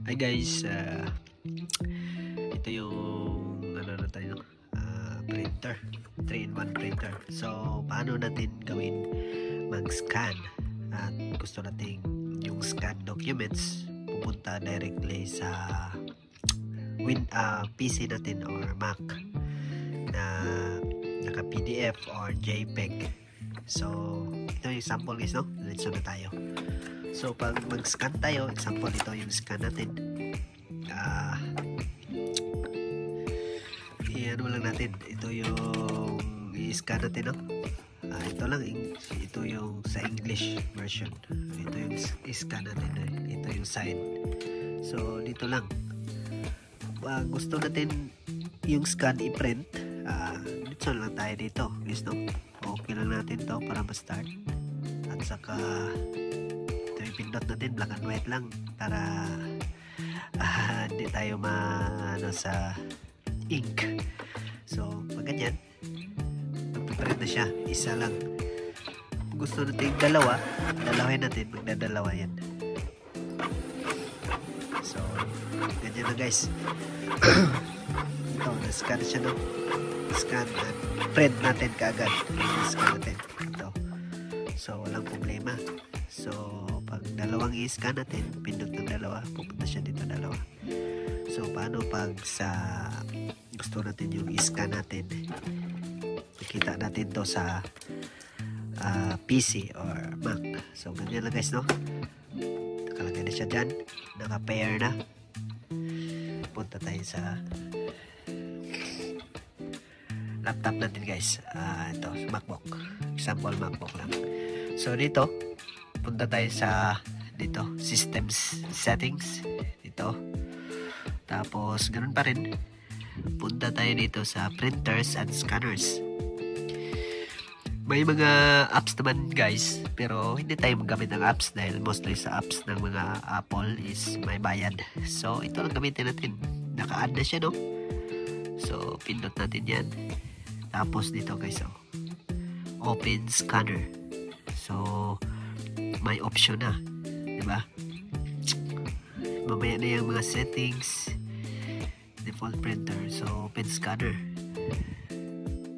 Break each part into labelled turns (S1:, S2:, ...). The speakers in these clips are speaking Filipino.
S1: Hi guys, ito yung ano na tayo, printer, 3-in-1 printer. So paano natin gawin mag-scan at gusto nating yung scan documents pupunta directly sa PC natin or Mac na naka PDF or JPEG. So ito yung sample guys, no? Let's na tayo. So pag mag-scan tayo, example ito yung scan natin. Ano lang natin, ito yung i-scan natin, no? Ito yung sa English version. Ito yung i-scan natin, ito yung sign. So dito lang. Gusto natin yung scan i-print, dito lang tayo dito, guys, no? Okay lang natin to para ma-start. At saka pindot natin black and white lang para hindi tayo sa ink. So pag ganyan, magpiprint na siya, isa lang. Gusto natin dalawin natin, magdadalawa yan. So ganyan na guys. Ito, na-scan siya, no? Scan and print natin kaagad. Scan natin ito, so walang problema. So pag dalawang i-scan natin, pindot ng dalawa, pupunta siya dito dalawa. So paano pag sa gusto natin yung i-scan natin, nakita natin to sa PC or Mac. So ganyan lang guys, no? Nakalagay na siya dyan, naka-pair na. Punta tayo sa laptop natin guys. Ito, MacBook. Example, MacBook lang. So dito, punta tayo sa dito, systems settings dito. Tapos ganoon pa rin, punta tayo dito sa printers and scanners. May mga apps naman guys, pero hindi tayo magamit ng apps dahil mostly sa apps ng mga Apple is may bayad. So ito lang gamitin natin. Naka-add na siya, no? So pindot natin yan. Tapos dito guys, open scanner. So may option na, diba? Mamaya na yung mga settings, default printer. So open scanner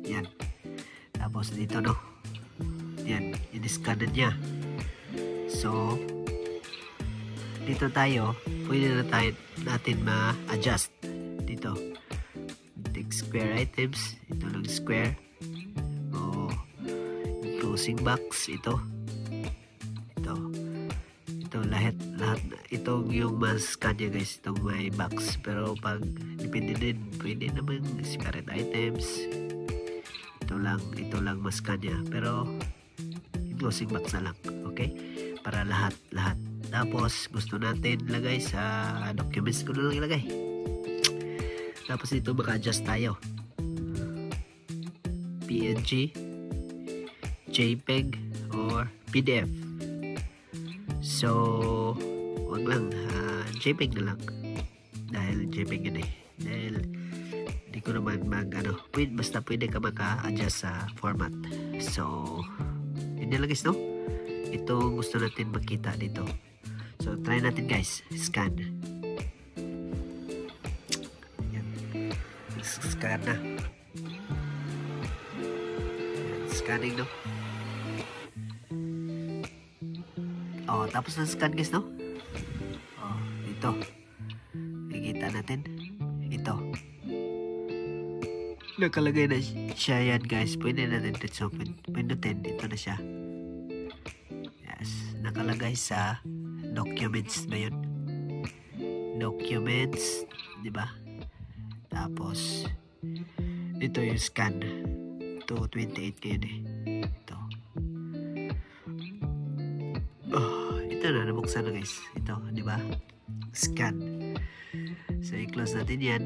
S1: yan. Tapos dito, no, yan, in-scan na niya. So dito tayo, pwede na natin ma-adjust dito. Take square items, ito lang square. O closing box, ito lahat itong yung mas kanya guys, itong may box. Pero pag depende din, pwede naman separate items. Ito lang mas kanya, pero closing box na lang, okay? Para lahat. Tapos gusto natin lagay sa documents, ko na lang ilagay. Tapos dito maka-adjust tayo, PNG, JPEG or PDF. So wag lang, JPEG na lang dahil JPEG yun dahil hindi ko naman basta pwede ka maka-adjust sa format. So yun lang guys, no? Ito gusto natin makita dito. So try natin guys, scan. Scan na. Scanning, no? Tapos na scan guys, no? Ito. Nakikita natin. Ito. Nakalagay na siya yan guys. Pwede natin ito. Pindutin. Ito na siya. Yes. Nakalagay sa documents ba yun? Documents. Diba? Tapos dito yung scan. 228 yun Ito. Ito na, nabuksan na guys. Ito, di ba? Scan. So i-close natin yan.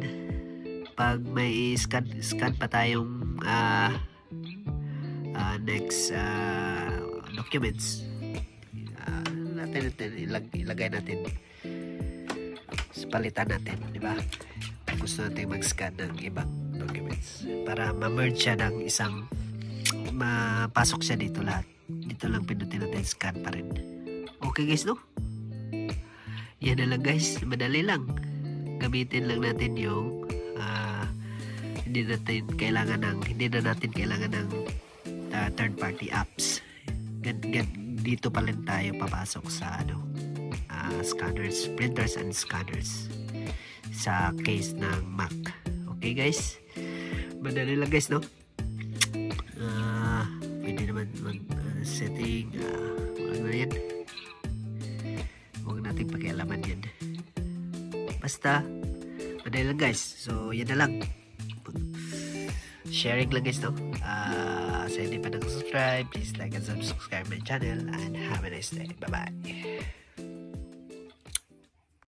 S1: Pag may scan pa tayong next documents, ilagay natin, palitan natin, di ba? Gusto natin mag-scan ng ibang documents para ma-merge siya ng isang, mapasok siya dito lahat. Dito lang pindutin natin, scan pa rin. Okay guys, no? yan na lang guys, madali lang. Gamitin lang natin yung hindi na natin kailangan ng third party apps. Dito pa lang tayo papasok sa scanners, printers and scanners sa case ng Mac. Okay guys, madali lang guys, no? Pwede naman mag setting, wala na yan, huwag natin pakialaman yan, basta madali lang guys. So yan na lang, sharing lang guys, no? Sa hindi pa nag-subscribe, please like and subscribe my channel and have a nice day. Bye bye.